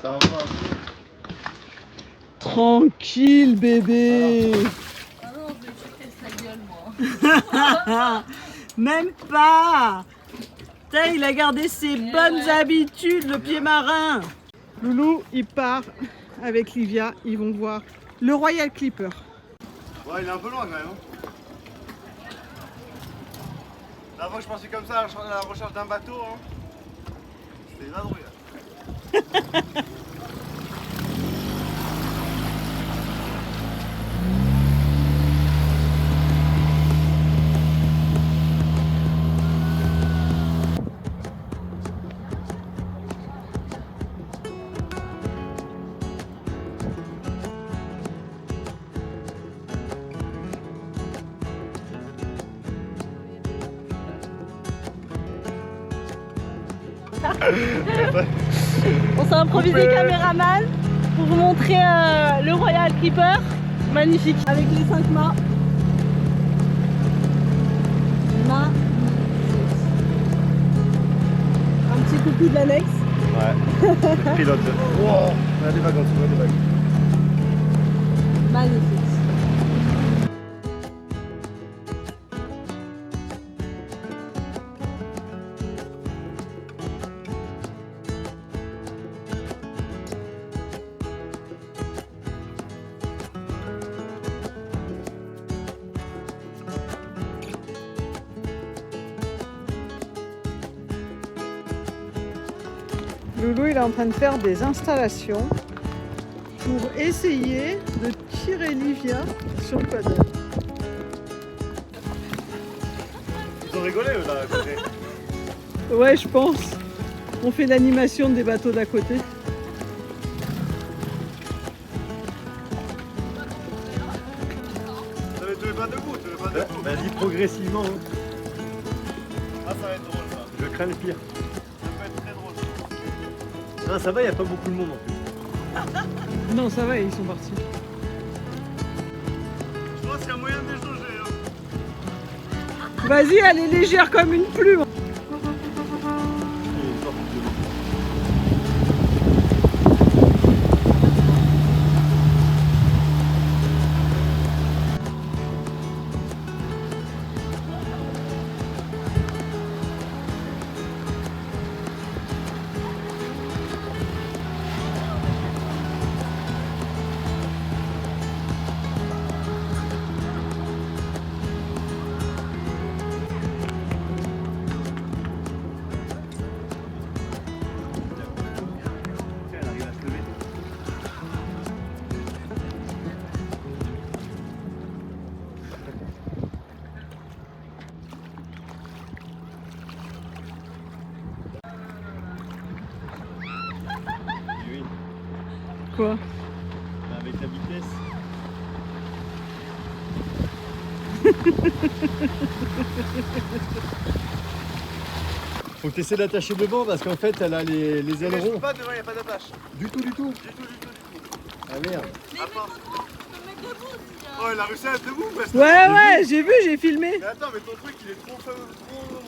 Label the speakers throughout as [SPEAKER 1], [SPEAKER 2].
[SPEAKER 1] Ça va.
[SPEAKER 2] Tranquille, bébé.
[SPEAKER 3] Ah non, je vais checker sa gueule, moi.
[SPEAKER 2] Même pas. Putain, il a gardé ses bonnes habitudes, le pied marin. Loulou, il part avec Livia. Ils vont voir le Royal Clipper.
[SPEAKER 1] Ouais, il est un peu loin quand même. La fois que je pensais comme ça à la recherche d'un bateau, hein. C'était là drôle.
[SPEAKER 3] On s'est improvisé caméraman pour vous montrer le Royal Clipper. Magnifique. Avec les 5 mâts. Un petit coucou de l'annexe.
[SPEAKER 1] Ouais, le pilote. Wow, on a des vagues en dessous, on a des vagues.
[SPEAKER 3] Magnifique.
[SPEAKER 2] Loulou, il est en train de faire des installations pour essayer de tirer Livia sur le paddle.
[SPEAKER 1] Ils ont rigolé eux là à côté.
[SPEAKER 2] Ouais, je pense. On fait l'animation des bateaux d'à côté.
[SPEAKER 1] Tu veux pas debout, tu veux pas debout.
[SPEAKER 4] Vas-y progressivement. Hein.
[SPEAKER 1] Ah, ça va être drôle ça.
[SPEAKER 4] Je crains le pire.
[SPEAKER 1] Ça peut être très drôle.
[SPEAKER 4] Non, ça va, il n'y a pas beaucoup de monde en plus.
[SPEAKER 2] Non, ça va, ils sont partis.
[SPEAKER 1] Je pense qu'il y a moyen de les jauger. Hein.
[SPEAKER 2] Vas-y, elle est légère comme une plume.
[SPEAKER 4] Elle arrive à se lever. Oui,
[SPEAKER 2] Quoi?
[SPEAKER 4] avec la vitesse. Faut que tu essaies d'attacher devant parce qu'en fait elle a les
[SPEAKER 1] Mais je
[SPEAKER 4] ailerons.
[SPEAKER 1] peux pas devant, il n'y a pas d'attache.
[SPEAKER 4] Du tout.
[SPEAKER 1] Du tout.
[SPEAKER 4] Ah merde.
[SPEAKER 1] Oh, il a réussi à être debout parce que...
[SPEAKER 2] Ouais, j'ai vu, j'ai filmé.
[SPEAKER 1] Mais attends, mais ton truc il est trop faible, trop...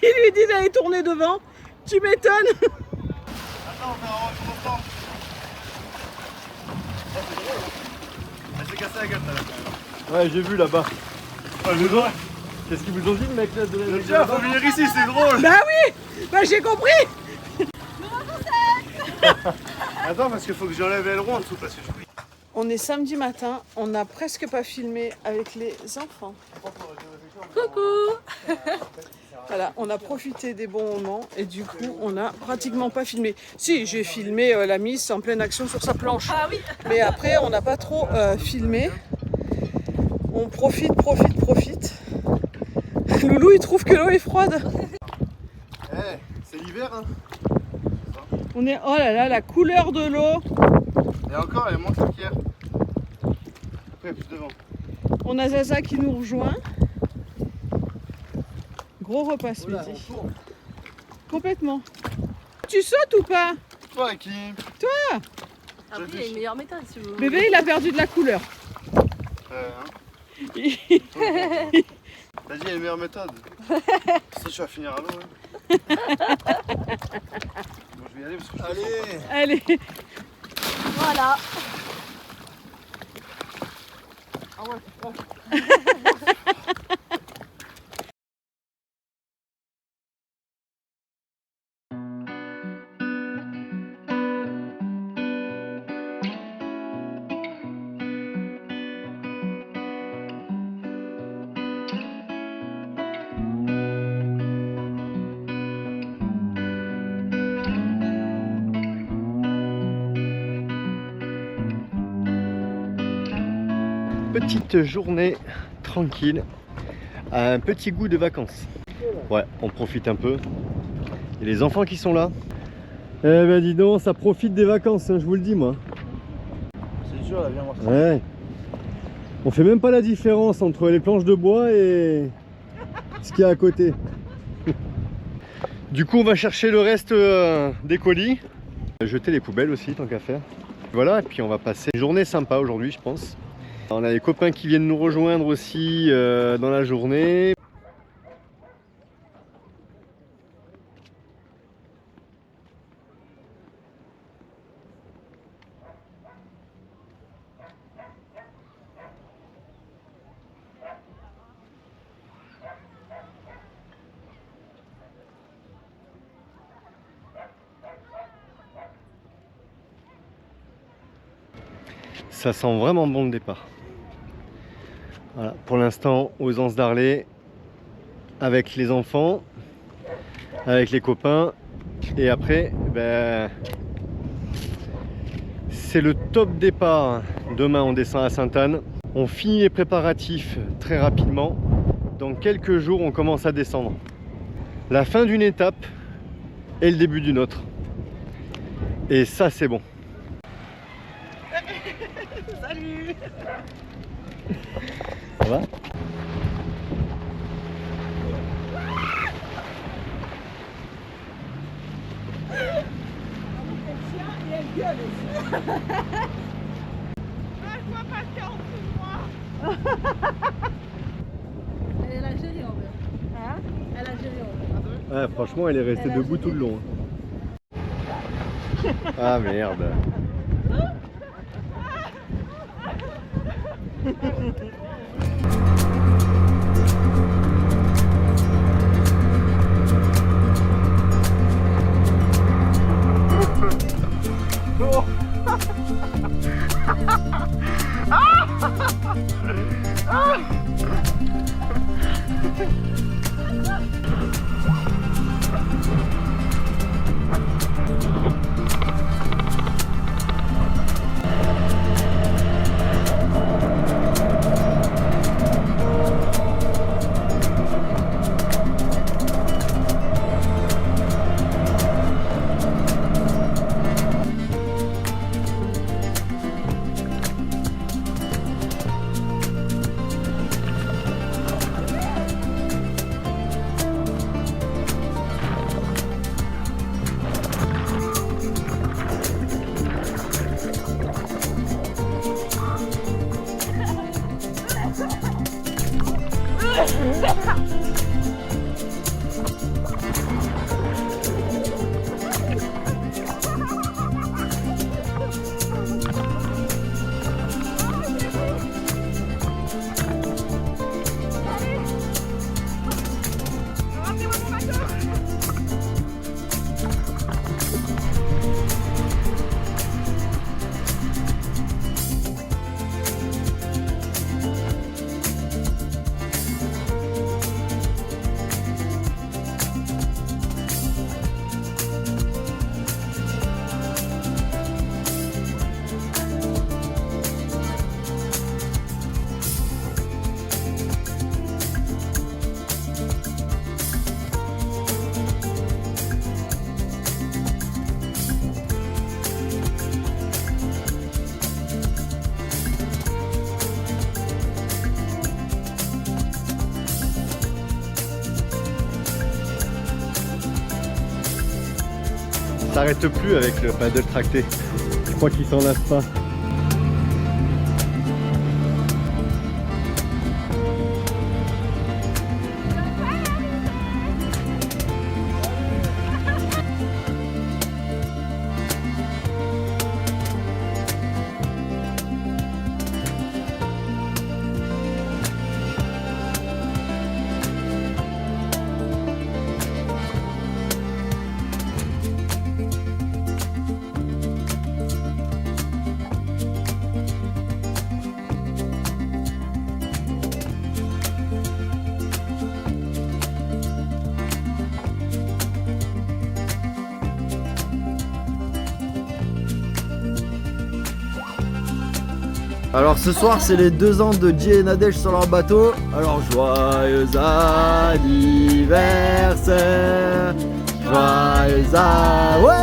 [SPEAKER 2] Il lui dit d'aller tourner devant. Tu m'étonnes.
[SPEAKER 1] Attends, on fait un retour au temps. Oh, c'est drôle. Elle s'est cassée la gueule, là.
[SPEAKER 4] Ouais, j'ai vu là-bas.
[SPEAKER 1] Oh, c'est drôle.
[SPEAKER 4] Qu'est-ce qu'ils vous ont dit le mec là de la
[SPEAKER 1] Tiens, faut venir ici, c'est drôle.
[SPEAKER 2] Bah oui, bah j'ai compris.
[SPEAKER 1] Attends, parce qu'il faut que j'enlève l'aileron en dessous, parce que je suis...
[SPEAKER 2] On est samedi matin, on n'a presque pas filmé avec les enfants.
[SPEAKER 3] Coucou.
[SPEAKER 2] Voilà, on a profité des bons moments et du coup, on n'a pratiquement pas filmé. Si, j'ai filmé la Miss en pleine action sur sa planche.
[SPEAKER 3] Ah oui.
[SPEAKER 2] Mais après, on n'a pas trop filmé. On profite. Loulou, il trouve que l'eau est froide.
[SPEAKER 1] Eh, c'est l'hiver, hein.
[SPEAKER 2] On est... Oh là là, la couleur de l'eau.
[SPEAKER 1] Et encore, elle est moins claire qu'hier. Après, plus devant.
[SPEAKER 2] On a Zaza qui nous rejoint. Gros repas ce
[SPEAKER 1] Oh là,
[SPEAKER 2] midi.
[SPEAKER 1] on tourne.
[SPEAKER 2] Complètement. Tu sautes ou pas?
[SPEAKER 1] Toi, qui...
[SPEAKER 3] Après, il y a une meilleure méthode si vous voulez.
[SPEAKER 2] Bébé, il a perdu de la couleur.
[SPEAKER 1] Hein. T'as dit, il y a une meilleure méthode. Ça, tu vas finir à l'eau, hein. Bon, je vais y aller parce que je te sens pas.
[SPEAKER 2] Allez.
[SPEAKER 3] Voilà.
[SPEAKER 1] Ah ouais.
[SPEAKER 4] Petite journée tranquille, un petit goût de vacances. Ouais, on profite un peu. Et les enfants qui sont là. Eh ben dis donc, ça profite des vacances, hein, je vous le dis moi.
[SPEAKER 1] C'est dur, là, viens voir ça.
[SPEAKER 4] Ouais. On fait même pas la différence entre les planches de bois et ce qu'il y a à côté. Du coup, on va chercher le reste des colis. Jeter les poubelles aussi, tant qu'à faire. Voilà, et puis on va passer une journée sympa aujourd'hui, je pense. On a des copains qui viennent nous rejoindre aussi dans la journée. Ça sent vraiment bon le départ. Voilà, pour l'instant aux Anses d'Arlay, avec les enfants, avec les copains, et après, ben, c'est le top départ. Demain on descend à Sainte-Anne, on finit les préparatifs très rapidement. Dans quelques jours on commence à descendre. La fin d'une étape et le début d'une autre. Et ça c'est bon.
[SPEAKER 2] Salut.
[SPEAKER 4] Ça va ?
[SPEAKER 3] Elle a géré en vrai. Hein? Elle a géré en vrai.
[SPEAKER 4] Ouais, franchement, elle est restée debout tout le long. Ah merde. s'arrête plus avec le paddle tracté. Je crois qu'il s'en lasse pas.
[SPEAKER 5] Alors ce soir c'est les 2 ans de Jay et Nadège sur leur bateau. Alors joyeux anniversaire, joyeux ouais.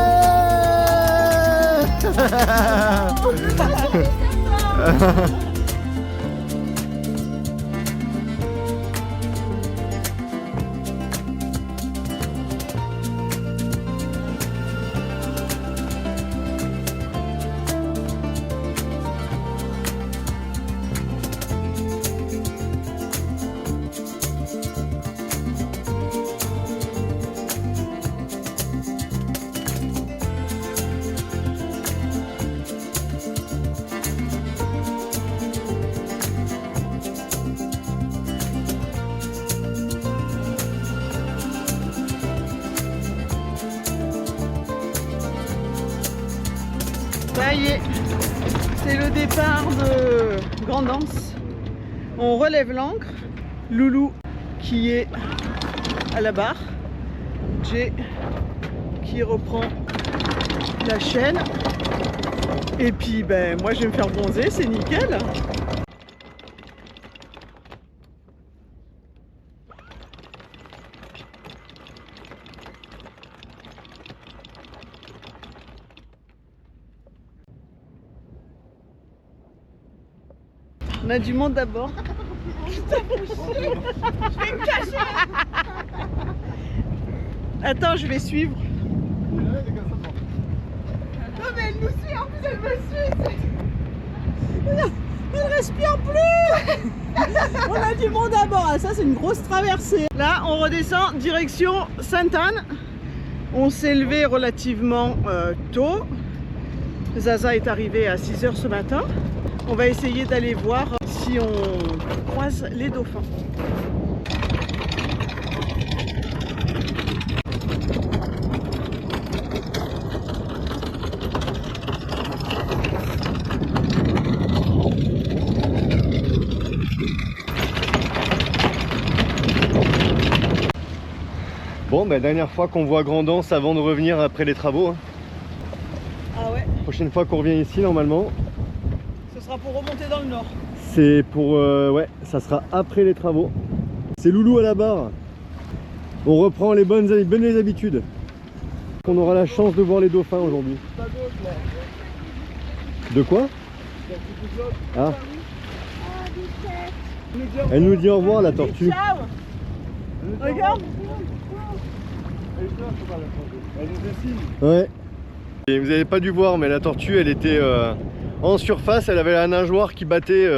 [SPEAKER 2] Ça y est, c'est le départ de Grand'Anse. On relève l'ancre. Loulou qui est à la barre. Jay qui reprend la chaîne. Et puis ben moi je vais me faire bronzer, c'est nickel. On a du monde d'abord. Je vais me cacher. Attends, je vais suivre. Non mais elle nous suit, en plus elle me suit. Elle respire plus. On a du monde à bord. Ah, ça c'est une grosse traversée. Là on redescend direction Sainte-Anne. On s'est levé relativement tôt. Zaza est arrivé à 6 h ce matin. On va essayer d'aller voir si on croise les dauphins.
[SPEAKER 4] Bon, bah, dernière fois qu'on voit Grand'Anse avant de revenir après les travaux. Hein.
[SPEAKER 2] Ah ouais,
[SPEAKER 4] Prochaine fois qu'on revient ici, normalement,
[SPEAKER 2] ce sera pour remonter dans le nord.
[SPEAKER 4] c'est pour... ouais, ça sera après les travaux. C'est Loulou à la barre. On reprend les bonnes habitudes. On aura la chance de voir les dauphins aujourd'hui. De quoi? Ah. Elle nous dit au revoir, la tortue.
[SPEAKER 2] Ciao. Regarde.
[SPEAKER 4] Ouais. Et vous n'avez pas dû voir, mais la tortue, elle était en surface, elle avait la nageoire qui battait.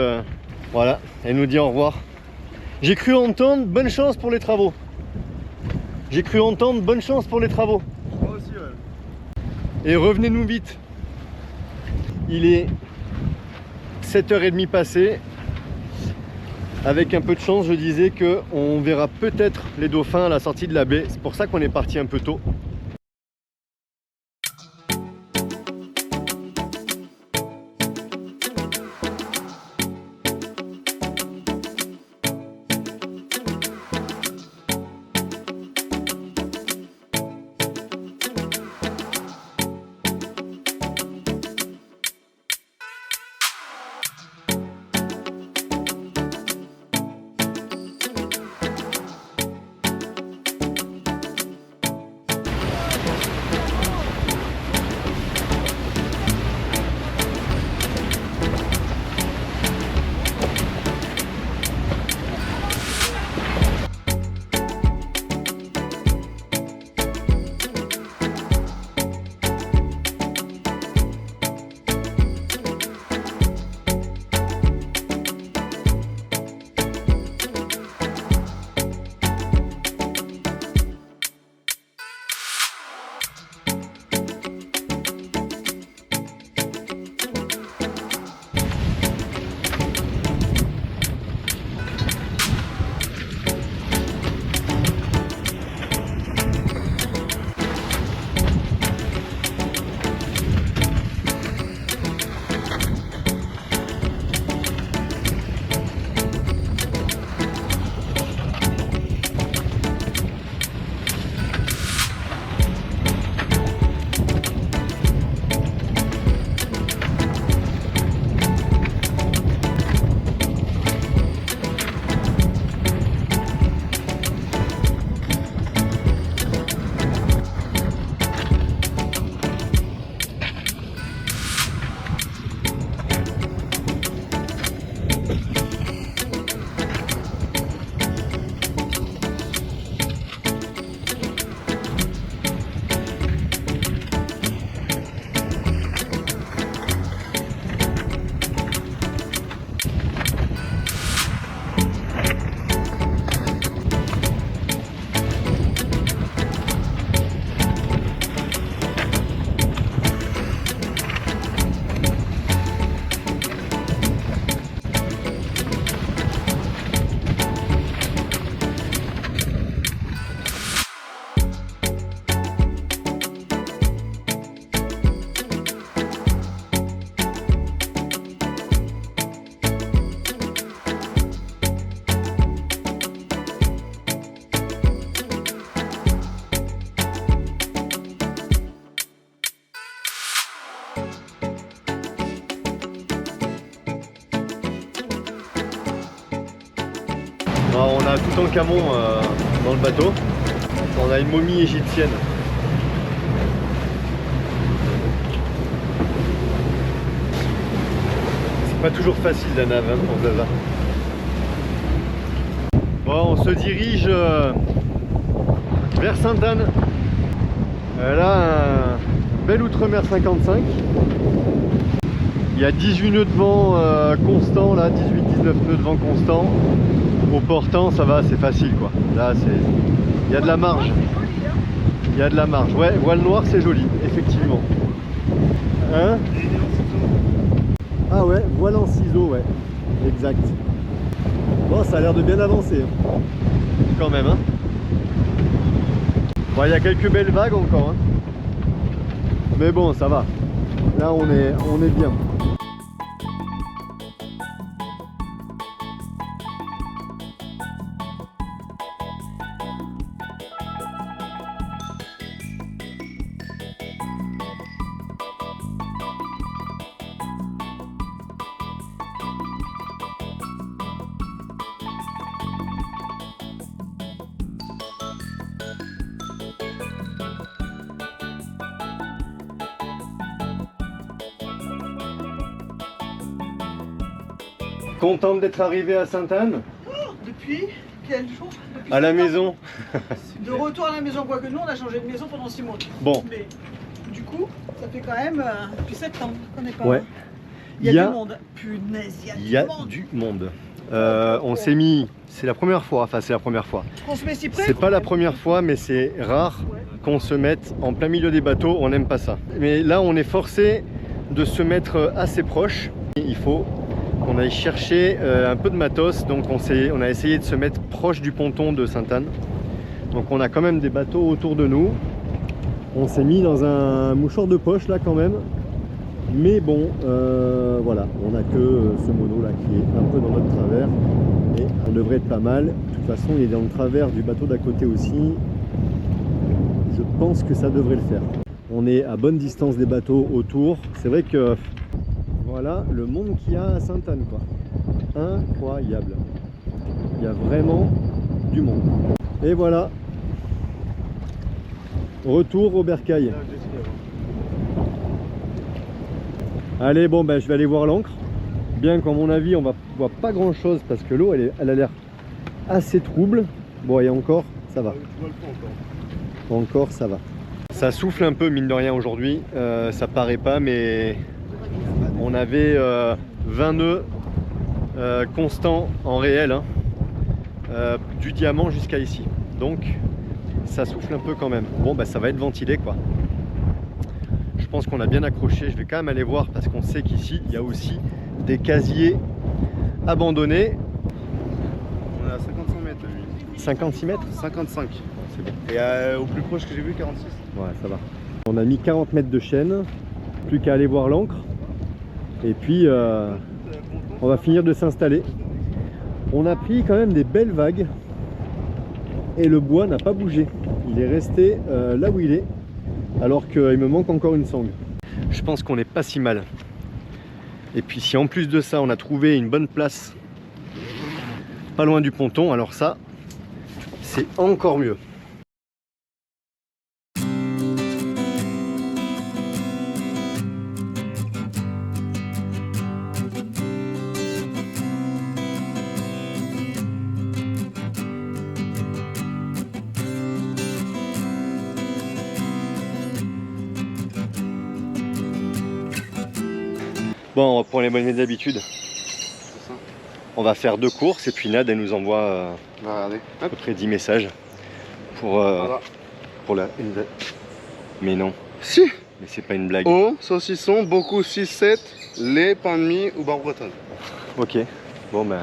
[SPEAKER 4] Voilà, elle nous dit au revoir. J'ai cru entendre bonne chance pour les travaux. J'ai cru entendre bonne chance pour les travaux.
[SPEAKER 1] Moi aussi, ouais.
[SPEAKER 4] Et revenez-nous vite. Il est 7h30 passé. Avec un peu de chance, je disais qu'on verra peut-être les dauphins à la sortie de la baie. C'est pour ça qu'on est parti un peu tôt. Alors, on a tout en camon dans le bateau. On a une momie égyptienne. C'est pas toujours facile la nave hein, pour Zaza. Bon, on se dirige vers Sainte-Anne. Là, un bel Outre-mer 55. Il y a 18 nœuds de vent constants, là, 18-19 nœuds de vent constants. Au portant, ça va, c'est facile quoi. Là, il y a de la marge. Il y a de la marge. Ouais, voile noire, c'est joli, effectivement. Hein? Ah ouais, voile en ciseaux, ouais. Exact. Bon, ça a l'air de bien avancer. Hein. Quand même, hein. Bon, il y a quelques belles vagues encore, hein. Mais bon, ça va. Là, on est bien. Contente d'être arrivé à Sainte-Anne?
[SPEAKER 2] Depuis quel jour? Depuis
[SPEAKER 4] À la
[SPEAKER 2] 7 ans.
[SPEAKER 4] maison.
[SPEAKER 2] De retour à la maison, quoique nous on a changé de maison pendant 6 mois.
[SPEAKER 4] Bon.
[SPEAKER 2] Mais du coup, ça fait quand même depuis 7 ans qu'on n'est pas.
[SPEAKER 4] Ouais.
[SPEAKER 2] Il y a du monde. Punaise,
[SPEAKER 4] Il y a du monde. On s'est mis, c'est la première fois, enfin c'est la première fois.
[SPEAKER 2] On se met si près.
[SPEAKER 4] C'est pas la première fois, mais c'est rare qu'on se mette en plein milieu des bateaux, on n'aime pas ça. Mais là, on est forcé de se mettre assez proche. Il faut qu'on aille chercher un peu de matos, donc on a essayé de se mettre proche du ponton de Sainte-Anne. Donc on a quand même des bateaux autour de nous. On s'est mis dans un mouchoir de poche là quand même. Mais bon, voilà, on n'a que ce mono là qui est un peu dans notre travers. Et on devrait être pas mal. De toute façon, il est dans le travers du bateau d'à côté aussi. Je pense que ça devrait le faire. On est à bonne distance des bateaux autour. C'est vrai que voilà le monde qu'il y a à Sainte-Anne quoi. Incroyable. Il y a vraiment du monde. Et voilà. Retour au bercail. Allez, bon ben je vais aller voir l'ancre. Bien qu'à mon avis on va voir pas grand chose parce que l'eau elle a l'air assez trouble. Bon, et encore ça va. Encore ça va. Ça souffle un peu mine de rien aujourd'hui. Ça paraît pas, mais on avait 20 nœuds constants en réel, hein, du diamant jusqu'à ici. Donc ça souffle un peu quand même. Bon bah ça va être ventilé quoi. Je pense qu'on a bien accroché. Je vais quand même aller voir parce qu'on sait qu'ici il y a aussi des casiers abandonnés.
[SPEAKER 1] On est à 55 mètres lui.
[SPEAKER 4] 56 mètres?
[SPEAKER 1] 55.
[SPEAKER 4] C'est bon.
[SPEAKER 1] Et au plus proche que j'ai vu 46.
[SPEAKER 4] Ouais, ça va. On a mis 40 mètres de chaîne. Plus qu'à aller voir l'ancre. Et puis on va finir de s'installer. On a pris quand même des belles vagues. Et le bois n'a pas bougé. Il est resté là où il est. Alors qu'il me manque encore une sangle. Je pense qu'on n'est pas si mal. Et puis si en plus de ça on a trouvé une bonne place pas loin du ponton, alors ça c'est encore mieux. Bon, on reprend les bonnes habitudes. On va faire 2 courses et puis Nad elle nous envoie
[SPEAKER 1] Regardez.
[SPEAKER 4] à peu près 10 messages pour,
[SPEAKER 1] Voilà.
[SPEAKER 4] pour la... Mais non,
[SPEAKER 1] Si.
[SPEAKER 4] mais c'est pas une blague.
[SPEAKER 1] Eau, saucisson, beaucoup 6-7, lait, pain de mie ou beurre bretonne.
[SPEAKER 4] Ok, bon ben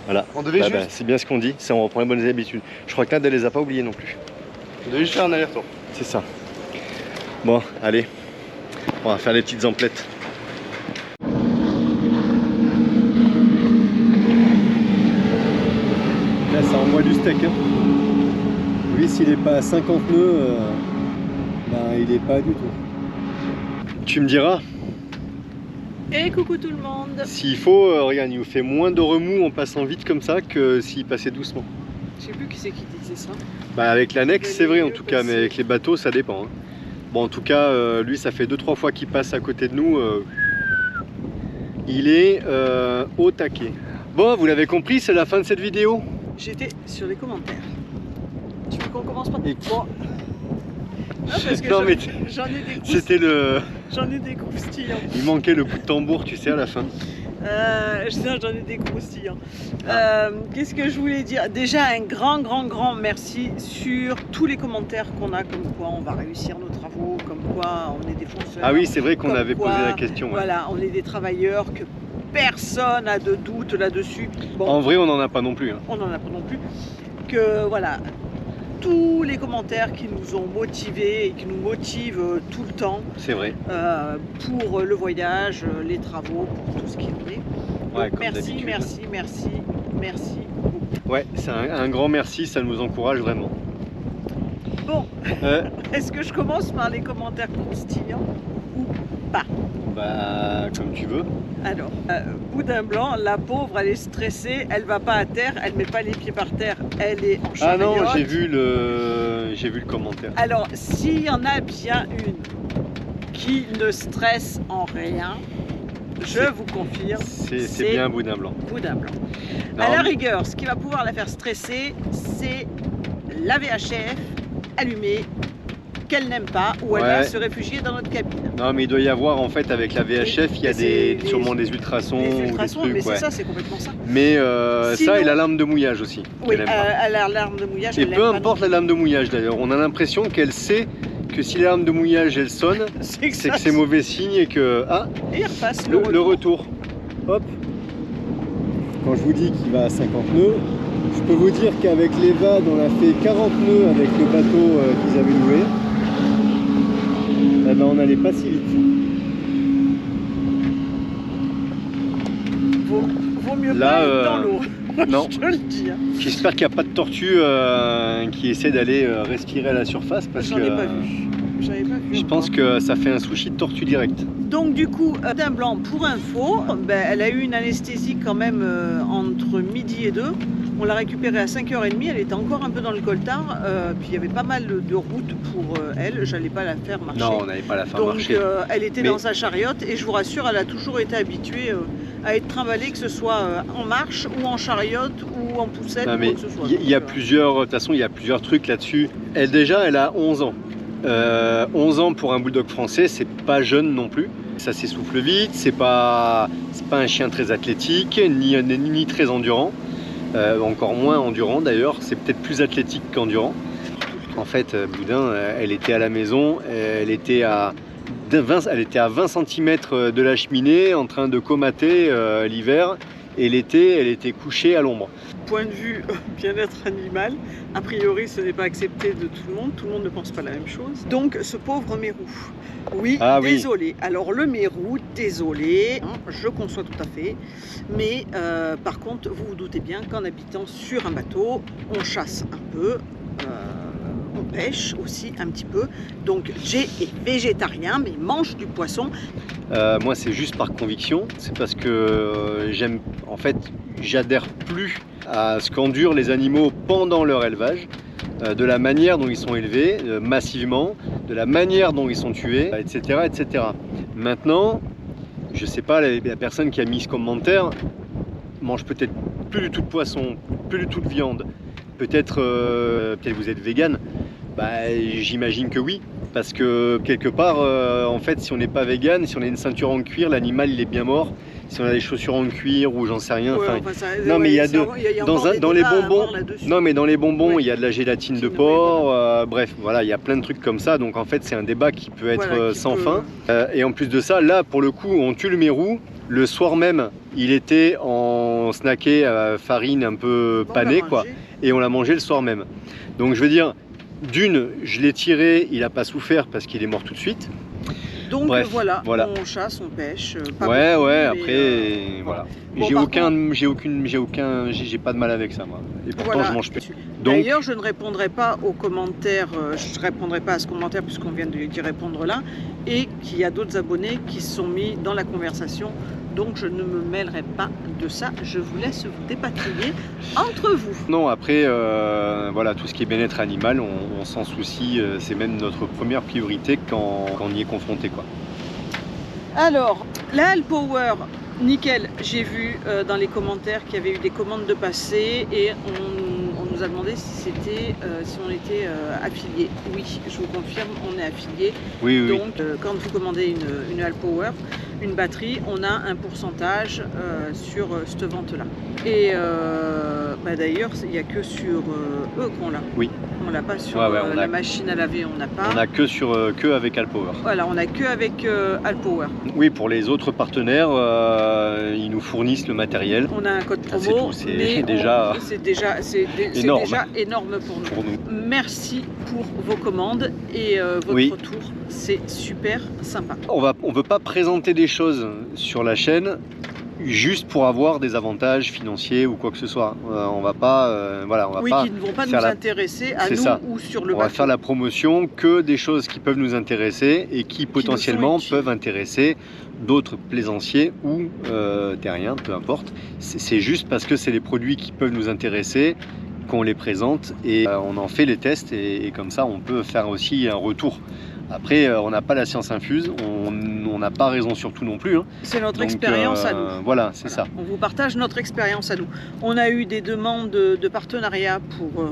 [SPEAKER 4] voilà.
[SPEAKER 1] On devait juste.
[SPEAKER 4] C'est bien ce qu'on dit, ça on reprend les bonnes habitudes. Je crois que Nad elle les a pas oubliées non plus.
[SPEAKER 1] On devait juste faire un aller-retour.
[SPEAKER 4] C'est ça. Bon, allez, on va faire les petites emplettes. Là ça envoie du steak hein. Lui s'il est pas à 50 nœuds, ben, il est pas du tout. Tu me diras,
[SPEAKER 2] Et coucou tout le monde.
[SPEAKER 4] S'il faut, regarde, il nous fait moins de remous en passant vite comme ça que s'il passait doucement.
[SPEAKER 2] Je sais plus qui c'est qui disait ça.
[SPEAKER 4] Bah avec l'annexe c'est vrai en tout cas, mais avec les bateaux ça dépend. Hein. Bon en tout cas, lui ça fait 2-3 fois qu'il passe à côté de nous. Il est au taquet. Bon, vous l'avez compris, c'est la fin de cette vidéo.
[SPEAKER 2] J'étais sur les commentaires. Tu veux qu'on commence par
[SPEAKER 4] Et
[SPEAKER 2] quoi? Parce que
[SPEAKER 4] non, mais
[SPEAKER 2] j'en ai des
[SPEAKER 4] c'était le...
[SPEAKER 2] J'en ai des croustillants.
[SPEAKER 4] Il manquait le coup de tambour, tu sais, à la fin.
[SPEAKER 2] J'en ai des croustillants. Qu'est-ce que je voulais dire? Déjà un grand merci sur tous les commentaires qu'on a, comme quoi on va réussir nos travaux, comme quoi on est des fonceurs.
[SPEAKER 4] Ah oui, c'est vrai qu'on
[SPEAKER 2] comme
[SPEAKER 4] avait
[SPEAKER 2] quoi,
[SPEAKER 4] posé la question. Ouais.
[SPEAKER 2] Voilà, on est des travailleurs, que personne n'a de doute là-dessus. Bon,
[SPEAKER 4] En vrai, on n'en a pas non plus. Hein.
[SPEAKER 2] on n'en a pas non plus. Que voilà, tous les commentaires qui nous ont motivés et qui nous motivent tout le temps
[SPEAKER 4] C'est vrai.
[SPEAKER 2] pour le voyage, les travaux, pour tout ce qui en est.
[SPEAKER 4] Ouais,
[SPEAKER 2] Donc,
[SPEAKER 4] comme d'habitude.
[SPEAKER 2] merci beaucoup.
[SPEAKER 4] Ouais, c'est un grand merci, ça nous encourage vraiment.
[SPEAKER 2] Bon, est-ce que je commence par les commentaires croustillants ou pas?
[SPEAKER 4] Bah, comme tu veux.
[SPEAKER 2] Alors, Boudin Blanc, la pauvre, elle est stressée, elle va pas à terre, elle met pas les pieds par terre, elle est en
[SPEAKER 4] Ah
[SPEAKER 2] chariote.
[SPEAKER 4] non, j'ai vu le commentaire.
[SPEAKER 2] Alors, s'il y en a bien une qui ne stresse en rien, je vous confirme,
[SPEAKER 4] C'est bien Boudin Blanc.
[SPEAKER 2] Boudin Blanc.
[SPEAKER 4] Non,
[SPEAKER 2] À la
[SPEAKER 4] mais-
[SPEAKER 2] rigueur, ce qui va pouvoir la faire stresser, c'est la VHF allumée qu'elle n'aime pas ou elle
[SPEAKER 4] Ouais.
[SPEAKER 2] va se réfugier dans notre cabine.
[SPEAKER 4] Non, mais il doit y avoir en fait avec la VHF, il y a
[SPEAKER 2] C'est
[SPEAKER 4] sûrement des ultrasons
[SPEAKER 2] Les
[SPEAKER 4] ou des
[SPEAKER 2] ultrasons,
[SPEAKER 4] trucs.
[SPEAKER 2] mais c'est
[SPEAKER 4] Ouais.
[SPEAKER 2] ça, c'est complètement ça.
[SPEAKER 4] Mais
[SPEAKER 2] Sinon-
[SPEAKER 4] ça et la lame de mouillage aussi.
[SPEAKER 2] Oui,
[SPEAKER 4] qu'elle aime pas.
[SPEAKER 2] elle a l'arme de mouillage.
[SPEAKER 4] Et
[SPEAKER 2] elle
[SPEAKER 4] peu
[SPEAKER 2] l'aime pas
[SPEAKER 4] importe la lame de mouillage d'ailleurs, on a l'impression qu'elle sait que si la lame de mouillage elle sonne,
[SPEAKER 2] non. C'est que
[SPEAKER 4] c'est
[SPEAKER 2] ça.
[SPEAKER 4] que c'est mauvais signe et que... Ah,
[SPEAKER 2] Et il repasse
[SPEAKER 4] le retour. Hop. Quand je vous dis qu'il va à 50 nœuds, je peux vous dire qu'avec l'EVAD, on a fait 40 nœuds avec le bateau qu'ils avaient loué. Eh ben, on n'allait pas si vite.
[SPEAKER 2] Vaut mieux
[SPEAKER 4] Là,
[SPEAKER 2] pas être dans l'eau.
[SPEAKER 4] non.
[SPEAKER 2] Je te le dis. Hein.
[SPEAKER 4] J'espère qu'il n'y a pas de tortue qui essaie d'aller respirer à la surface parce
[SPEAKER 2] J'en
[SPEAKER 4] que
[SPEAKER 2] ai pas vu. J'en ai pas vu.
[SPEAKER 4] je pense que ça fait un sushi de tortue direct.
[SPEAKER 2] Donc du coup, Boudin Blanc, pour info, ben, elle a eu une anesthésie quand même entre midi et 2. On l'a récupérée à 5h30, elle était encore un peu dans le coltard, puis il y avait pas mal de route pour elle, j'allais pas la faire marcher.
[SPEAKER 4] Non, on n'avait pas la fin
[SPEAKER 2] Donc
[SPEAKER 4] marcher.
[SPEAKER 2] elle était
[SPEAKER 4] Mais-
[SPEAKER 2] dans sa chariote et je vous rassure, elle a toujours été habituée à être trimballée, que ce soit en marche ou en chariote ou en poussette
[SPEAKER 4] Non,
[SPEAKER 2] ou
[SPEAKER 4] mais
[SPEAKER 2] quoi que ce soit.
[SPEAKER 4] il y a
[SPEAKER 2] Donc,
[SPEAKER 4] plusieurs, de toute façon, il y a plusieurs trucs là-dessus. Elle déjà, elle a 11 ans. 11 ans pour un bulldog français, c'est pas jeune non plus. Ça s'essouffle vite, c'est pas un chien très athlétique, ni très endurant. Encore moins endurant d'ailleurs, c'est peut-être plus athlétique qu'endurant. En fait, Boudin, elle était à la maison, elle était à 20 cm de la cheminée en train de comater l'hiver, et l'été, elle était couchée à l'ombre.
[SPEAKER 2] point de vue bien-être animal, a priori ce n'est pas accepté de tout le monde ne pense pas la même chose. Donc ce pauvre mérou, oui,
[SPEAKER 4] Ah oui.
[SPEAKER 2] désolé. Alors le mérou, désolé, hein, je conçois tout à fait, mais par contre vous vous doutez bien qu'en habitant sur un bateau, on chasse un peu, on pêche aussi un petit peu, donc Jay est végétarien mais il mange du poisson.
[SPEAKER 4] Moi, c'est juste par conviction. C'est parce que j'adhère plus à ce qu'endurent les animaux pendant leur élevage, de la manière dont ils sont élevés, massivement, de la manière dont ils sont tués, etc., etc. Maintenant, je sais pas, la personne qui a mis ce commentaire mange peut-être plus du tout de poisson, plus du tout de viande. Peut-être vous êtes vegan. Bah, j'imagine que oui. Parce que quelque part, en fait, si on n'est pas vegan, si on a une ceinture en cuir, l'animal il est bien mort. Si on a des chaussures en cuir ou j'en sais rien.
[SPEAKER 2] Ouais,
[SPEAKER 4] enfin,
[SPEAKER 2] enfin, ça-
[SPEAKER 4] non, mais il y a
[SPEAKER 2] encore
[SPEAKER 4] dans les
[SPEAKER 2] des débats à
[SPEAKER 4] bonbons.
[SPEAKER 2] avoir là-dessus.
[SPEAKER 4] Non, mais dans les bonbons,
[SPEAKER 2] Ouais.
[SPEAKER 4] il y a de la gélatine de
[SPEAKER 2] Oui,
[SPEAKER 4] porc. Bref, voilà, il y a plein de trucs comme ça. Donc en fait, c'est un débat qui peut être
[SPEAKER 2] Voilà, qui
[SPEAKER 4] sans
[SPEAKER 2] peut-
[SPEAKER 4] fin. Et en plus de ça, là, pour le coup, on tue le mérou. Le soir même, il était en snacké à farine un peu
[SPEAKER 2] Bon, on
[SPEAKER 4] panée,
[SPEAKER 2] l'a
[SPEAKER 4] quoi.
[SPEAKER 2] mangé.
[SPEAKER 4] Et on l'a mangé le soir même. Donc je veux dire, d'une, je l'ai tiré, il n'a pas souffert parce qu'il est mort tout de suite.
[SPEAKER 2] Donc
[SPEAKER 4] Bref,
[SPEAKER 2] voilà,
[SPEAKER 4] voilà.
[SPEAKER 2] on chasse, on pêche. Pas
[SPEAKER 4] Ouais,
[SPEAKER 2] beaucoup,
[SPEAKER 4] ouais,
[SPEAKER 2] mais,
[SPEAKER 4] après, voilà.
[SPEAKER 2] Bon,
[SPEAKER 4] J'ai
[SPEAKER 2] par
[SPEAKER 4] j'ai pas de mal avec ça, moi. Et pourtant,
[SPEAKER 2] Voilà.
[SPEAKER 4] je mange plus. Donc,
[SPEAKER 2] D'ailleurs, je ne répondrai pas aux commentaires, je ne répondrai pas à ce commentaire puisqu'on vient d'y répondre là, et qu'il y a d'autres abonnés qui se sont mis dans la conversation. Donc je ne me mêlerai pas de ça. Je vous laisse vous dépatouiller entre vous.
[SPEAKER 4] non, après, voilà, tout ce qui est bien-être animal, on s'en soucie. C'est même notre première priorité quand on y est confronté, quoi.
[SPEAKER 2] Alors, la Alpower, nickel. J'ai vu dans les commentaires qu'il y avait eu des commandes de passer et on nous a demandé si c'était, si on était affilié. Oui, je vous confirme, on est affilié.
[SPEAKER 4] Oui, oui, oui.
[SPEAKER 2] Donc, quand vous commandez une Alpower, une batterie, on a un pourcentage sur cette vente-là. Et d'ailleurs, il n'y a que sur eux qu'on l'a.
[SPEAKER 4] Oui.
[SPEAKER 2] On l'a pas sur
[SPEAKER 4] Ouais, on
[SPEAKER 2] la
[SPEAKER 4] a-
[SPEAKER 2] machine à laver, on n'a pas.
[SPEAKER 4] On a que avec Alpower.
[SPEAKER 2] Voilà, on n'a que avec Alpower.
[SPEAKER 4] Oui, pour les autres partenaires, ils nous fournissent le matériel
[SPEAKER 2] On a un code
[SPEAKER 4] Ah, c'est
[SPEAKER 2] promo,
[SPEAKER 4] tout, c'est
[SPEAKER 2] mais
[SPEAKER 4] déjà
[SPEAKER 2] c'est déjà
[SPEAKER 4] énorme.
[SPEAKER 2] énorme pour nous.
[SPEAKER 4] pour nous.
[SPEAKER 2] Merci pour vos commandes et votre
[SPEAKER 4] Oui.
[SPEAKER 2] retour, c'est super sympa.
[SPEAKER 4] On veut pas présenter des choses sur la chaîne juste pour avoir des avantages financiers ou quoi que ce soit. On va pas, voilà, on va
[SPEAKER 2] Oui,
[SPEAKER 4] pas
[SPEAKER 2] qui ne vont pas nous
[SPEAKER 4] faire la-
[SPEAKER 2] intéresser à
[SPEAKER 4] C'est
[SPEAKER 2] nous
[SPEAKER 4] ça.
[SPEAKER 2] ou sur le
[SPEAKER 4] on va
[SPEAKER 2] bateau.
[SPEAKER 4] faire la promotion que des choses qui peuvent nous intéresser et qui potentiellement
[SPEAKER 2] utiles.
[SPEAKER 4] peuvent intéresser d'autres plaisanciers ou terriens, peu importe. C'est juste parce que c'est les produits qui peuvent nous intéresser qu'on les présente et on en fait les tests et comme ça on peut faire aussi un retour. Après, on n'a pas la science infuse, on n'a pas raison sur tout non plus, hein.
[SPEAKER 2] C'est notre
[SPEAKER 4] Donc,
[SPEAKER 2] expérience à nous.
[SPEAKER 4] Voilà, c'est
[SPEAKER 2] Voilà.
[SPEAKER 4] ça.
[SPEAKER 2] On vous partage notre expérience à nous. On a eu des demandes de partenariat pour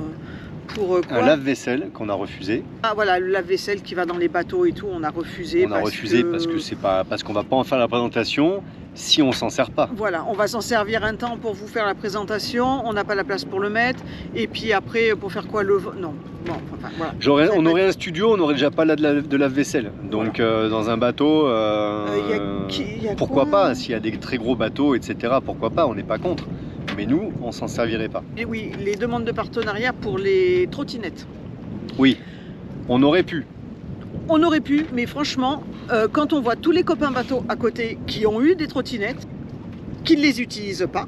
[SPEAKER 2] quoi
[SPEAKER 4] Un lave-vaisselle qu'on a refusé.
[SPEAKER 2] Ah voilà, le lave-vaisselle qui va dans les bateaux et tout, on a refusé.
[SPEAKER 4] On a refusé parce que c'est pas parce qu'on va pas en faire la présentation si on s'en sert pas.
[SPEAKER 2] Voilà, on va s'en servir un temps pour vous faire la présentation, on n'a pas la place pour le mettre, et puis après, pour faire quoi non, enfin voilà.
[SPEAKER 4] On aurait un studio, on n'aurait déjà pas là de lave-vaisselle. Donc dans un bateau,
[SPEAKER 2] y a
[SPEAKER 4] pourquoi
[SPEAKER 2] quoi
[SPEAKER 4] pas? S'il y a des très gros bateaux, etc., pourquoi pas? On n'est pas contre. Mais nous, on s'en servirait pas.
[SPEAKER 2] Et oui, les demandes de partenariat pour les trottinettes.
[SPEAKER 4] Oui, on aurait pu.
[SPEAKER 2] On aurait pu, mais franchement, quand on voit tous les copains bateaux à côté qui ont eu des trottinettes, qui ne les utilisent pas,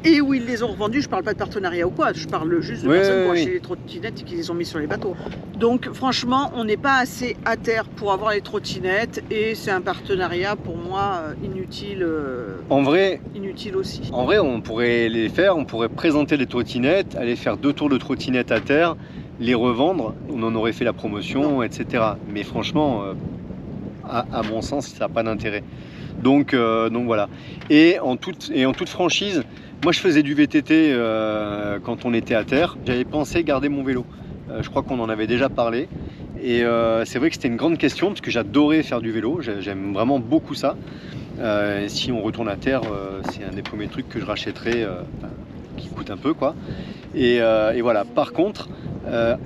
[SPEAKER 2] et où ils les ont revendues, je parle pas de partenariat ou quoi, je parle juste de
[SPEAKER 4] Oui,
[SPEAKER 2] personnes qui ont
[SPEAKER 4] oui,
[SPEAKER 2] acheté
[SPEAKER 4] oui.
[SPEAKER 2] les trottinettes et qui les ont mis sur les bateaux. Donc franchement, on n'est pas assez à terre pour avoir les trottinettes et c'est un partenariat pour moi inutile,
[SPEAKER 4] En vrai,
[SPEAKER 2] inutile aussi.
[SPEAKER 4] on pourrait les faire, on pourrait présenter les trottinettes, aller faire 2 tours de trottinettes à terre, les revendre, on en aurait fait la promotion, etc. Mais franchement, à mon sens, ça n'a pas d'intérêt. Donc voilà. Et en toute franchise, moi je faisais du VTT quand on était à terre. J'avais pensé garder mon vélo. Je crois qu'on en avait déjà parlé. Et c'est vrai que c'était une grande question parce que j'adorais faire du vélo. J'aime vraiment beaucoup ça. Si on retourne à terre, c'est un des premiers trucs que je rachèterais, qui coûte un peu, quoi. Et voilà. Par contre,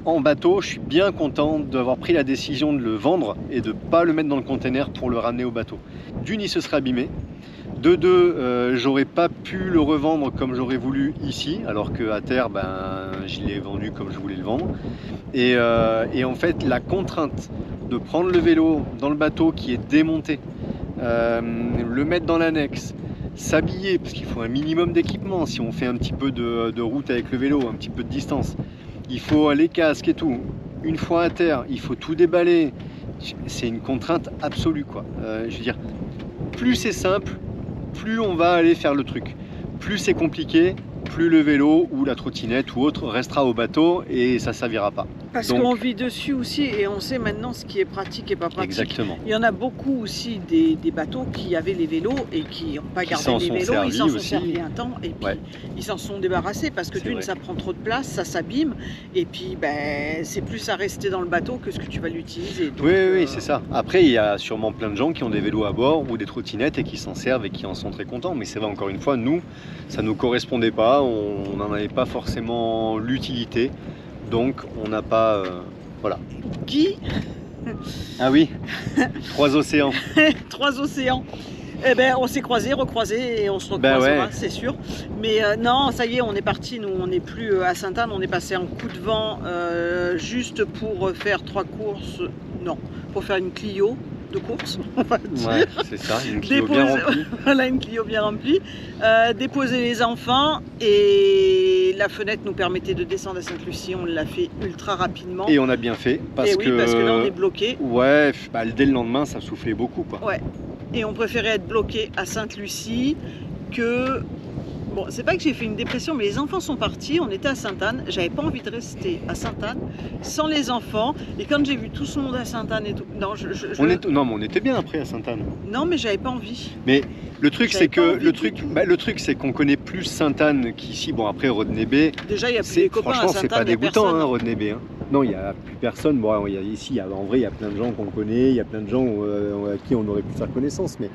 [SPEAKER 4] en bateau, je suis bien content d'avoir pris la décision de le vendre et de ne pas le mettre dans le container pour le ramener au bateau. D'une, il se serait abîmé. De deux, j'aurais pas pu le revendre comme j'aurais voulu ici, alors qu'à terre, je l'ai vendu comme je voulais le vendre. Et en fait, la contrainte de prendre le vélo dans le bateau qui est démonté, le mettre dans l'annexe, s'habiller, parce qu'il faut un minimum d'équipement si on fait un petit peu de route avec le vélo, un petit peu de distance. Il faut les casques et tout. Une fois à terre, il faut tout déballer. C'est une contrainte absolue, quoi. Je veux dire, plus c'est simple, plus on va aller faire le truc. Plus c'est compliqué, plus le vélo ou la trottinette ou autre restera au bateau et ça servira pas.
[SPEAKER 2] Parce
[SPEAKER 4] Donc-
[SPEAKER 2] qu'on vit dessus aussi et on sait maintenant ce qui est pratique et pas pratique.
[SPEAKER 4] Exactement.
[SPEAKER 2] Il y en a beaucoup aussi des bateaux qui avaient les vélos et qui n'ont pas
[SPEAKER 4] Qui
[SPEAKER 2] gardé
[SPEAKER 4] s'en
[SPEAKER 2] les
[SPEAKER 4] sont
[SPEAKER 2] vélos,
[SPEAKER 4] servis
[SPEAKER 2] ils s'en sont
[SPEAKER 4] aussi.
[SPEAKER 2] servis un temps et puis
[SPEAKER 4] Ouais.
[SPEAKER 2] ils s'en sont débarrassés parce que
[SPEAKER 4] C'est
[SPEAKER 2] d'une,
[SPEAKER 4] vrai.
[SPEAKER 2] ça prend trop de place, ça s'abîme et puis c'est plus à rester dans le bateau que ce que tu vas l'utiliser. Donc,
[SPEAKER 4] Oui, c'est ça. Après, il y a sûrement plein de gens qui ont des vélos à bord ou des trottinettes et qui s'en servent et qui en sont très contents. Mais c'est vrai, encore une fois, nous, ça ne nous correspondait pas. On n'en avait pas forcément l'utilité. Donc, on n'a pas... voilà.
[SPEAKER 2] Guy,
[SPEAKER 4] Ah oui, 3 océans.
[SPEAKER 2] 3 océans. Eh ben, on s'est croisés, recroisés et on se
[SPEAKER 4] Ben
[SPEAKER 2] recroisera,
[SPEAKER 4] ouais.
[SPEAKER 2] c'est sûr. Mais non, ça y est, on est parti. Nous, on n'est plus à Sainte-Anne. On est passé en coup de vent juste pour faire 3 courses. Non, pour faire une Clio. de course, on va dire.
[SPEAKER 4] Ouais, c'est ça, une Clio bien remplie.
[SPEAKER 2] Voilà, une Clio bien remplie. Déposer les enfants et la fenêtre nous permettait de descendre à Sainte-Lucie. On l'a fait ultra rapidement.
[SPEAKER 4] Et on a bien fait parce
[SPEAKER 2] parce que là on est bloqué.
[SPEAKER 4] Ouais, bah, dès le lendemain ça soufflait beaucoup quoi.
[SPEAKER 2] Ouais. Et on préférait être bloqué à Sainte-Lucie que... Bon, c'est pas que j'ai fait une dépression, mais les enfants sont partis, on était à Sainte-Anne, j'avais pas envie de rester à Sainte-Anne sans les enfants, et quand j'ai vu tout ce monde à Sainte-Anne et tout, non,
[SPEAKER 4] Non, mais on était bien après à Sainte-Anne.
[SPEAKER 2] Non, mais j'avais pas envie.
[SPEAKER 4] Mais le truc
[SPEAKER 2] J'avais
[SPEAKER 4] c'est
[SPEAKER 2] pas
[SPEAKER 4] que
[SPEAKER 2] envie
[SPEAKER 4] le truc c'est qu'on connaît plus Sainte-Anne qu'ici. Bon après Rodney-Bay,
[SPEAKER 2] Déjà, il y a plus les copains à
[SPEAKER 4] franchement c'est
[SPEAKER 2] Sainte-Anne,
[SPEAKER 4] pas
[SPEAKER 2] il y a
[SPEAKER 4] dégoûtant
[SPEAKER 2] personne.
[SPEAKER 4] hein, Rodney-Bay. Hein. Non, il y a plus personne. Bon, en vrai il y a plein de gens qu'on connaît, il y a plein de gens à qui on aurait pu faire connaissance, mais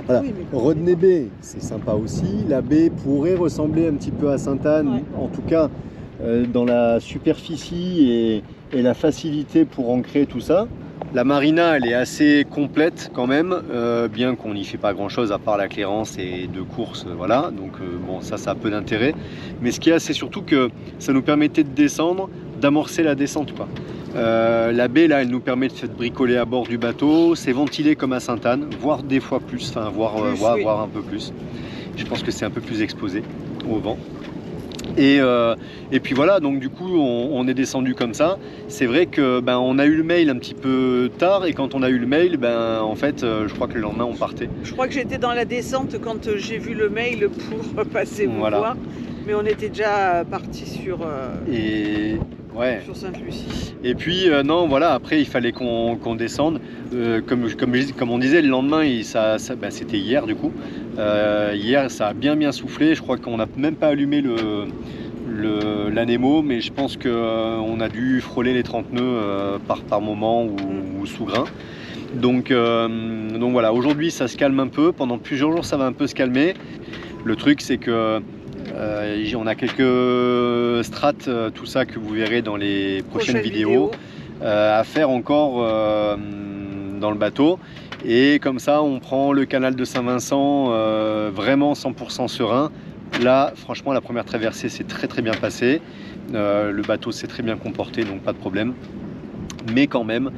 [SPEAKER 4] voilà.
[SPEAKER 2] Oui, mais-
[SPEAKER 4] Rodney-Bay, c'est sympa aussi. La baie pourrait ressembler un petit peu à Sainte-Anne,
[SPEAKER 2] Ouais.
[SPEAKER 4] en tout cas dans la superficie et la facilité pour ancrer tout ça. La marina, elle est assez complète quand même, bien qu'on n'y fait pas grand-chose à part la clairance et deux courses, voilà. Donc bon, ça a peu d'intérêt. Mais ce qu'il y a, c'est surtout que ça nous permettait de descendre, d'amorcer la descente, quoi. La baie là, elle nous permet de se bricoler à bord du bateau, c'est ventilé comme à Sainte-Anne, voire des fois plus, enfin voire un peu plus. Je pense que c'est un peu plus exposé au vent. Et puis voilà, donc du coup on est descendu comme ça. C'est vrai que on a eu le mail un petit peu tard, et quand on a eu le mail, en fait je crois que le lendemain on partait.
[SPEAKER 2] Je crois que j'étais dans la descente quand j'ai vu le mail pour passer vous
[SPEAKER 4] Voilà.
[SPEAKER 2] voir, mais on était déjà parti sur
[SPEAKER 4] Ouais.
[SPEAKER 2] Sainte-Lucie.
[SPEAKER 4] Et puis non, voilà, après il fallait qu'on descende. Comme on disait, le lendemain, c'était hier du coup. Hier, ça a bien soufflé. Je crois qu'on n'a même pas allumé l'anémo, mais je pense qu'on a dû frôler les 30 nœuds par moment ou sous grain. Donc voilà, aujourd'hui ça se calme un peu. Pendant plusieurs jours, ça va un peu se calmer. Le truc, c'est que on a quelques strates, tout ça que vous verrez dans les prochaines vidéos à faire encore dans le bateau. Et comme ça, on prend le canal de Saint-Vincent vraiment 100% serein. Là, franchement, la première traversée s'est très bien passée. Le bateau s'est très bien comporté, donc pas de problème. Mais quand même,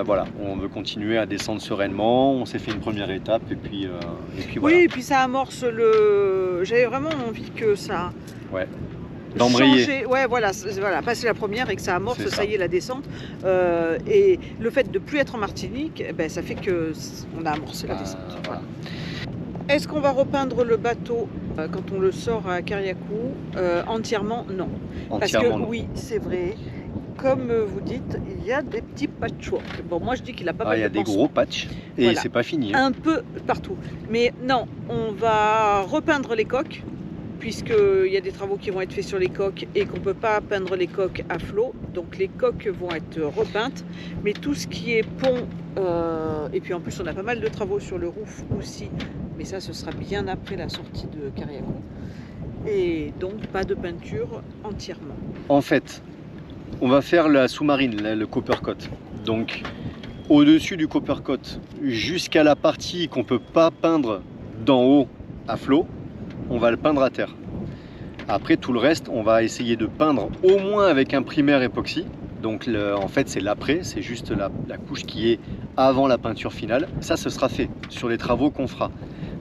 [SPEAKER 4] voilà, on veut continuer à descendre sereinement. On s'est fait une première étape et puis voilà.
[SPEAKER 2] Oui, et puis ça amorce le... J'avais vraiment envie que ça...
[SPEAKER 4] Ouais. D'embrayer.
[SPEAKER 2] Changer. Ouais, voilà, passer la première et que ça amorce,
[SPEAKER 4] C'est
[SPEAKER 2] ça
[SPEAKER 4] ça.
[SPEAKER 2] y est, la descente. Et le fait de ne plus être en Martinique, ça fait qu'on a amorcé la descente. Voilà. Est-ce qu'on va repeindre le bateau quand on le sort à Kariakou entièrement? Non. Parce que
[SPEAKER 4] Entièrement, non.
[SPEAKER 2] oui, c'est vrai. Comme vous dites, il y a des petits patchwork. Bon, moi je dis qu'il a pas mal
[SPEAKER 4] Il y
[SPEAKER 2] de
[SPEAKER 4] a des
[SPEAKER 2] pansements.
[SPEAKER 4] gros patchs et
[SPEAKER 2] Voilà.
[SPEAKER 4] c'est pas fini. Hein.
[SPEAKER 2] Un peu partout. Mais non, on va repeindre les coques, puisqu'il y a des travaux qui vont être faits sur les coques et qu'on ne peut pas peindre les coques à flot. Donc les coques vont être repeintes. Mais tout ce qui est pont, et puis en plus on a pas mal de travaux sur le roof aussi, mais ça ce sera bien après la sortie de Kariakou. Et donc pas de peinture entièrement.
[SPEAKER 4] En fait, on va faire la sous-marine, le Coppercoat. Donc, au-dessus du Coppercoat, jusqu'à la partie qu'on ne peut pas peindre d'en haut à flot, on va le peindre à terre. Après, tout le reste, on va essayer de peindre au moins avec un primaire époxy. Donc, en fait, c'est l'après, c'est juste la couche qui est avant la peinture finale. Ça, ce sera fait sur les travaux qu'on fera.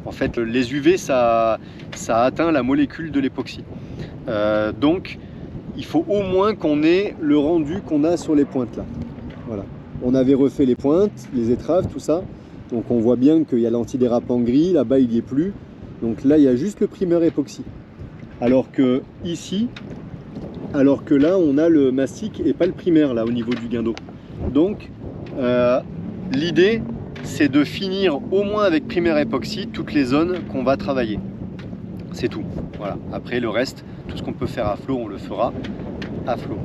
[SPEAKER 4] En fait, les UV, ça atteint la molécule de l'époxy. Donc, il faut au moins qu'on ait le rendu qu'on a sur les pointes là. Voilà. On avait refait les pointes, les étraves, tout ça. Donc on voit bien qu'il y a l'antidérapant gris, là-bas il n'y est plus. Donc là il y a juste le primeur époxy. Alors que là on a le mastic et pas le primaire là au niveau du guindeau. Donc l'idée c'est de finir au moins avec primaire époxy toutes les zones qu'on va travailler. C'est tout. Voilà. Après le reste, tout ce qu'on peut faire à flot, on le fera à flot.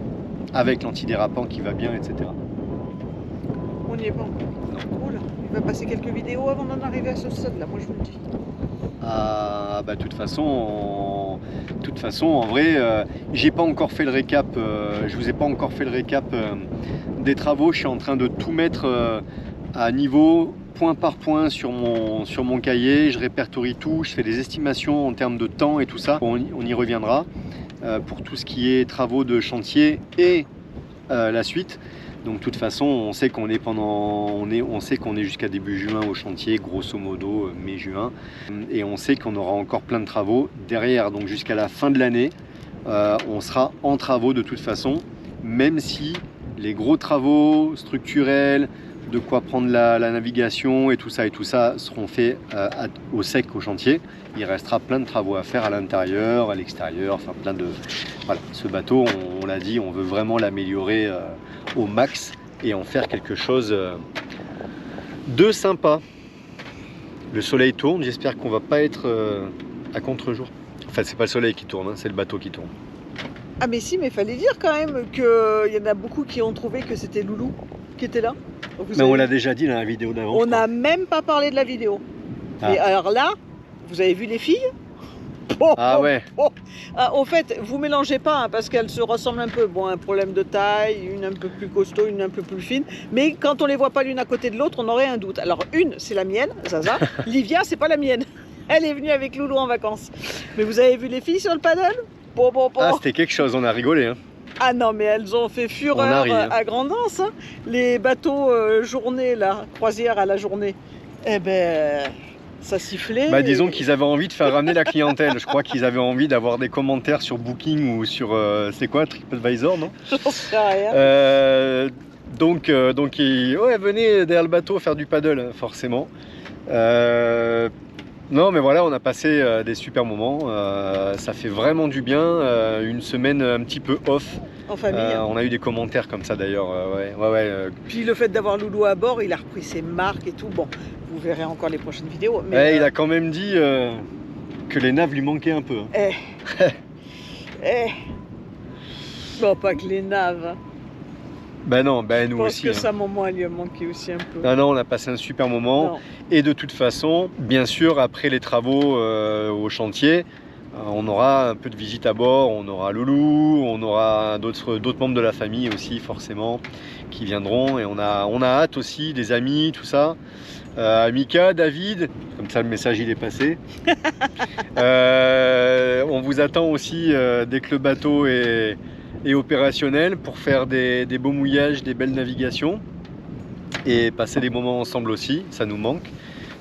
[SPEAKER 4] Avec l'antidérapant qui va bien, etc.
[SPEAKER 2] On n'y est pas encore. Oh là, il va passer quelques vidéos avant d'en arriver à ce stade là, moi je vous le dis.
[SPEAKER 4] Ah bah de toute façon en vrai, j'ai pas encore fait le récap, je vous ai pas encore fait le récap des travaux. Je suis en train de tout mettre à niveau, point par point sur mon cahier. Je répertorie tout, je fais des estimations en termes de temps et tout ça. On y reviendra pour tout ce qui est travaux de chantier et la suite. Donc de toute façon, on sait qu'on est on sait qu'on est jusqu'à début juin au chantier, grosso modo mai-juin, et on sait qu'on aura encore plein de travaux derrière. Donc jusqu'à la fin de l'année, on sera en travaux de toute façon, même si les gros travaux structurels, de quoi prendre la navigation et tout ça seront faits au sec au chantier. Il restera plein de travaux à faire à l'intérieur, à l'extérieur, enfin plein de... Voilà, ce bateau, on l'a dit, on veut vraiment l'améliorer au max et en faire quelque chose de sympa. Le soleil tourne, j'espère qu'on va pas être à contre-jour. Enfin, c'est pas le soleil qui tourne, hein, c'est le bateau qui tourne.
[SPEAKER 2] Ah mais si, mais fallait dire quand même qu'il y en a beaucoup qui ont trouvé que c'était Loulou qui était là.
[SPEAKER 4] Mais on l'a déjà dit dans la vidéo d'avant.
[SPEAKER 2] On n'a même pas parlé de la vidéo.
[SPEAKER 4] Ah.
[SPEAKER 2] Et alors là, vous avez vu les filles?
[SPEAKER 4] Ah ouais.
[SPEAKER 2] Ah, au fait, vous mélangez pas hein, parce qu'elles se ressemblent un peu. Bon, un problème de taille, une un peu plus costaud, une un peu plus fine. Mais quand on les voit pas l'une à côté de l'autre, on aurait un doute. Alors une, c'est la mienne, Zaza. Livia, c'est pas la mienne. Elle est venue avec Loulou en vacances. Mais vous avez vu les filles sur le paddle?
[SPEAKER 4] Ah, c'était quelque chose, on a rigolé. Hein.
[SPEAKER 2] Ah non, mais elles ont fait fureur à grandance. Hein. Les bateaux journée, là, croisière à la journée, eh ben, ça sifflait.
[SPEAKER 4] Bah, disons qu'ils avaient envie de faire ramener la clientèle. Je crois qu'ils avaient envie d'avoir des commentaires sur Booking ou sur, c'est quoi, TripAdvisor, non?
[SPEAKER 2] J'en sais rien.
[SPEAKER 4] Donc ouais, venez derrière le bateau faire du paddle, forcément. Non, mais voilà, on a passé des super moments. Ça fait vraiment du bien. Une semaine un petit peu off.
[SPEAKER 2] En famille.
[SPEAKER 4] On a eu des commentaires comme ça d'ailleurs. Ouais.
[SPEAKER 2] Puis le fait d'avoir Loulou à bord, il a repris ses marques et tout. Bon, vous verrez encore les prochaines vidéos. Mais
[SPEAKER 4] ouais, il a quand même dit que les naves lui manquaient un peu.
[SPEAKER 2] Bon, pas que les naves.
[SPEAKER 4] Ben non, ben nous
[SPEAKER 2] Je pense
[SPEAKER 4] aussi.
[SPEAKER 2] que sa maman, elle lui a manqué aussi un peu.
[SPEAKER 4] Non, on a passé un super moment.
[SPEAKER 2] Non.
[SPEAKER 4] Et de toute façon, bien sûr, après les travaux au chantier, on aura un peu de visite à bord, on aura Loulou, on aura d'autres membres de la famille aussi, forcément, qui viendront. Et on a hâte aussi, des amis, tout ça. Mika, David, comme ça le message il est passé. On vous attend aussi dès que le bateau est opérationnel pour faire des beaux mouillages, des belles navigations et passer des moments ensemble aussi, ça nous manque.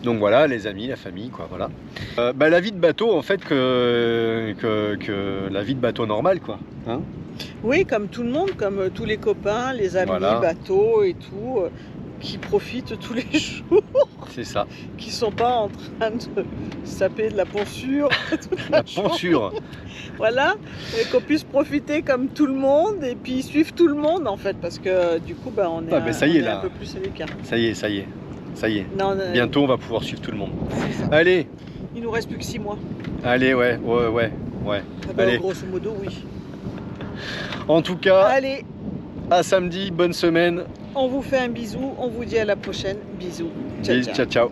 [SPEAKER 4] Donc voilà, les amis, la famille, quoi, voilà. La vie de bateau, en fait, que la vie de bateau normale, quoi. Hein,
[SPEAKER 2] oui, comme tout le monde, comme tous les copains, les amis,
[SPEAKER 4] voilà.
[SPEAKER 2] bateaux et tout, qui profitent tous les jours.
[SPEAKER 4] C'est ça.
[SPEAKER 2] Qui sont pas en train de se taper de la ponsure.
[SPEAKER 4] La ponsure.
[SPEAKER 2] Voilà, et qu'on puisse profiter comme tout le monde et puis suivre tout le monde en fait, parce que du coup, on est,
[SPEAKER 4] ça y est, là.
[SPEAKER 2] un peu plus à l'écart.
[SPEAKER 4] Ça y est.
[SPEAKER 2] Non,
[SPEAKER 4] Bientôt, on va pouvoir suivre tout le monde. Allez.
[SPEAKER 2] Il nous reste plus que 6 mois.
[SPEAKER 4] Allez, ouais.
[SPEAKER 2] Ah bah,
[SPEAKER 4] Allez.
[SPEAKER 2] grosso modo, oui.
[SPEAKER 4] En tout cas,
[SPEAKER 2] Allez,
[SPEAKER 4] à samedi, bonne semaine.
[SPEAKER 2] on vous fait un bisou, on vous dit à la prochaine. Bisous. Ciao, ciao.
[SPEAKER 4] Ciao.